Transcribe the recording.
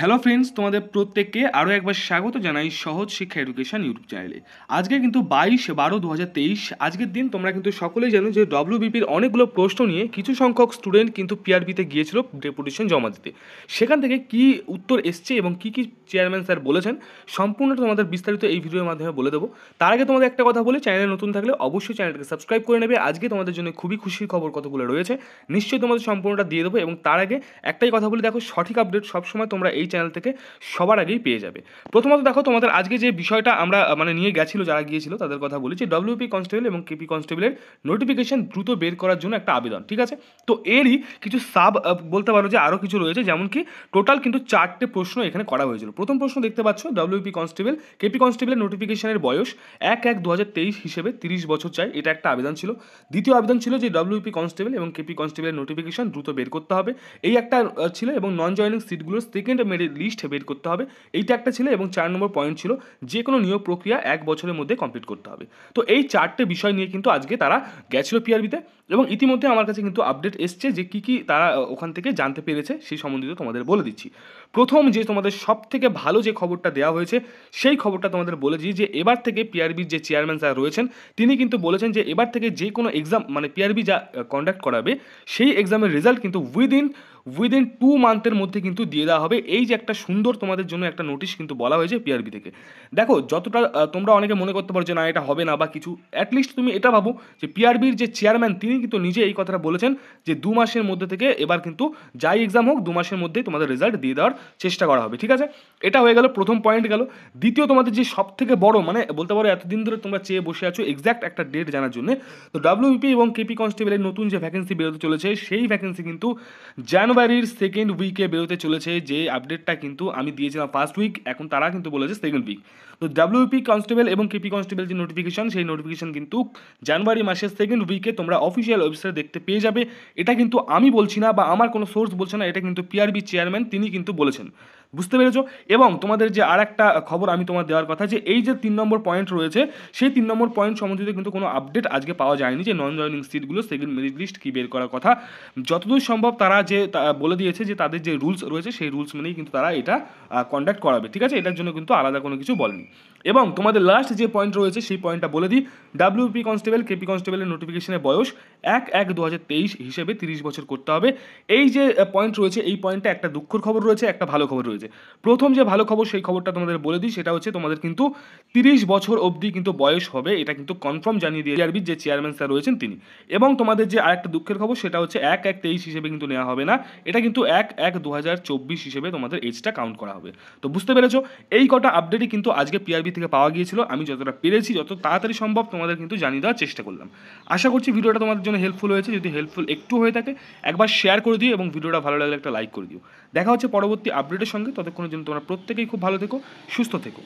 Hello friends, তোমাদের প্রত্যেককে আরও একবার স্বাগত জানাই সহজ শিক্ষা এডুকেশন ইউটিউব চ্যানেলে। আজকে কিন্তু 22/12/2023 আজকের দিন। তোমরা কিন্তু সকলেই জানো যে ডব্লিউবিপির অনেকগুলো প্রশ্ন নিয়ে কিছু সংখ্যক স্টুডেন্ট কিন্তু পিআরবিতে গিয়েছিল ডেপুটেশন জমা দিতে। সেখান থেকে কি উত্তর এসছে এবং কি কি চেয়ারম্যান স্যার বলেছেন সম্পূর্ণটা তোমাদের বিস্তারিত এই ভিডিওর মাধ্যমে বলে দেবো। তার আগে তোমাদের একটা কথা বলি, চ্যানেলে নতুন থাকলে অবশ্যই চ্যানেলটাকে সাবস্ক্রাইব করে নেবে। আজকে তোমাদের জন্য খুবই খুশির খবর কতগুলো রয়েছে, নিশ্চয়ই তোমাদের সম্পূর্ণটা দিয়ে দেবো। এবং তার আগে একটাই কথা বলি, দেখো সঠিক আপডেট সবসময় তোমরা এই চ্যানেল থেকে সবার আগেই পেয়ে যাবে। প্রথমত দেখো, তোমাদের আজকে যে বিষয়টা আমরা নিয়ে গেছিলো, যারা গিয়েছিল তাদের কথা বলি, যে ডব্লিউপি কনস্টেবল এবং কেপি কনস্টেবলের নোটিফিকেশন দ্রুত বের করার জন্য একটা আবেদন, ঠিক আছে। তো এরই কিছু বলতে পারো যে আরও কিছু রয়েছে, যেমন কি টোটাল কিন্তু 4টে প্রশ্ন এখানে করা হয়েছিল। প্রথম প্রশ্ন দেখতে পাচ্ছ, ডব্লিউপি কনস্টেবল কেপি কনস্টেবলের নোটিফিকেশনের বয়স 1/1/2023 হিসেবে 30 বছর চাই, এটা একটা আবেদন ছিল। দ্বিতীয় আবেদন ছিল যে ডব্লিউপি কনস্টেবল এবং কেপি কনস্টেবলের নোটিফিকেশন দ্রুত বের করতে হবে, এই একটা ছিল। এবং নন জয়নিং সিটগুলোর সেকেন্ড মেরিট লিস্ট বের করতে হবে, এইটা একটা ছিল। এবং 4 নম্বর পয়েন্ট ছিল যে কোনো নিয়োগ প্রক্রিয়া 1 বছরের মধ্যে কমপ্লিট করতে হবে। তো এই 4টে বিষয় নিয়ে কিন্তু আজকে তারা গেছিল পিআরবিতে, এবং ইতিমধ্যে আমার কাছে কিন্তু আপডেট এসছে যে কী কী তারা ওখান থেকে জানতে পেরেছে সেই সম্বন্ধিত তোমাদের বলে দিচ্ছি। প্রথম যে তোমাদের সব থেকে ভালো যে খবরটা দেওয়া হয়েছে সেই খবরটা তোমাদের বলে দিই, যে এবার থেকে পিআরবির যে চেয়ারম্যান স্যার রয়েছেন তিনি কিন্তু বলেছেন যে এবার থেকে যে কোনো এক্সাম পিআরবি যা কন্ডাক্ট করাবে সেই এক্সামের রেজাল্ট কিন্তু উইদিন 2 মান্থের মধ্যে কিন্তু দিয়ে দেওয়া হবে। এই যে একটা সুন্দর তোমাদের জন্য একটা নোটিশ কিন্তু বলা হয়েছে পিআরবি থেকে। দেখো, যতটা তোমরা অনেকে মনে করতে পারো যে না এটা হবে না বা কিছু, অ্যাটলিস্ট তুমি এটা ভাবো যে পিআরবির যে চেয়ারম্যান তিনি কিন্তু নিজে এই কথাটা বলেছেন যে 2 মাসের মধ্যে থেকে এবার কিন্তু যাই এক্সাম হোক 2 মাসের মধ্যেই তোমাদের রেজাল্ট দিয়ে দেওয়ার চেষ্টা করা হবে, ঠিক আছে। এটা হয়ে গেল, প্রথম পয়েন্ট গেল। দ্বিতীয়, তোমাদের যে সব থেকে বড় বলতে পারো এতদিন ধরে তোমরা চেয়ে বসে আছো এক্স্যাক্ট একটা ডেট জানার জন্য, তো ডব্লিউবিপি এবং কেপি কনস্টেবলের নতুন যে ভ্যাকেন্সি বেরোতে চলেছে সেই ভ্যাকেন্সি কিন্তু জানুয়ারির সেকেন্ড উইকে বেরোতে চলেছে। যে আপডেটটা কিন্তু আমি দিয়েছিলাম ফার্স্ট উইক, এখন তারা কিন্তু বলেছে সেকেন্ড উইক। তো ডব্লিউপি কনস্টেবল এবং কেপি কনস্টেবল যে নোটিফিকেশন, সেই নোটিফিকেশন কিন্তু জানুয়ারি মাসের সেকেন্ড উইকে তোমরা অফিসিয়াল ওয়েবসাইটে দেখতে পেয়ে যাবে। এটা কিন্তু আমি বলছি না বা আমার কোনো সোর্স বলছে না, এটা কিন্তু পিআরবি চেয়ারম্যান তিনি কিন্তু বলেছেন, বুঝতে পেরেছো। এবং তোমাদের যে আর একটা খবর আমি তোমার দেওয়ার কথা, যে এই যে 3 নম্বর পয়েন্ট রয়েছে সেই 3 নম্বর পয়েন্ট সম্বন্ধিত কিন্তু কোনো আপডেট আজকে পাওয়া যায়নি, যে নন জয়নিং সিটগুলো সেকেন্ড মেরিট লিস্ট কি বের করার কথা। যতদূর সম্ভব তারা যে বলে দিয়েছে যে তাদের যে রুলস রয়েছে সেই রুলস মেনেই কিন্তু তারা এটা কন্ডাক্ট করাবে, ঠিক আছে। এটার জন্য কিন্তু আলাদা কোনো কিছু বলেনি। এবং তোমাদের লাস্ট যে পয়েন্ট রয়েছে সেই পয়েন্টটা বলে দিই, ডাব্লিউপি কনস্টেবল কেপি কনস্টেবলের নোটিফিকেশনের বয়স 1/1/2023 হিসেবে 30 বছর করতে হবে। এই যে পয়েন্ট রয়েছে এই পয়েন্টটা একটা দুঃখের খবর রয়েছে, একটা ভালো খবর রয়েছে। প্রথম যে ভালো খবর সেই খবরটা তোমাদের বলে দিই, সেটা হচ্ছে তোমাদের কিন্তু 30 বছর অবধি কিন্তু বয়স হবে, এটা কিন্তু কনফার্ম জানিয়ে দিয়ে পিআরবির যে চেয়ারম্যান স্যার রয়েছেন তিনি। এবং তোমাদের যে আরেকটা দুঃখের খবর সেটা হচ্ছে 1/1/23 হিসেবে কিন্তু নেওয়া হবে না, এটা কিন্তু 1/1/2024 হিসেবে তোমাদের এজটা কাউন্ট করা হবে। তো বুঝতে পেরেছো, এই কটা আপডেটই কিন্তু আজকে পিআরবি থেকে পাওয়া গিয়েছিল। আমি যতটা পেরেছি যত তাড়াতাড়ি সম্ভব তোমাদের কিন্তু জানিয়ে দেওয়ার চেষ্টা করলাম। আশা করছি ভিডিওটা তোমাদের জন্য হেল্পফুল হয়েছে। যদি হেল্পফুল একটু হয়ে থাকে একবার শেয়ার করে দিও এবং ভিডিওটা ভালো লাগলে একটা লাইক করে দিও। দেখা হচ্ছে পরবর্তী আপডেটের সঙ্গে, ততক্ষণের জন্য তোমরা প্রত্যেকেই খুব ভালো থেকো, সুস্থ থেকো।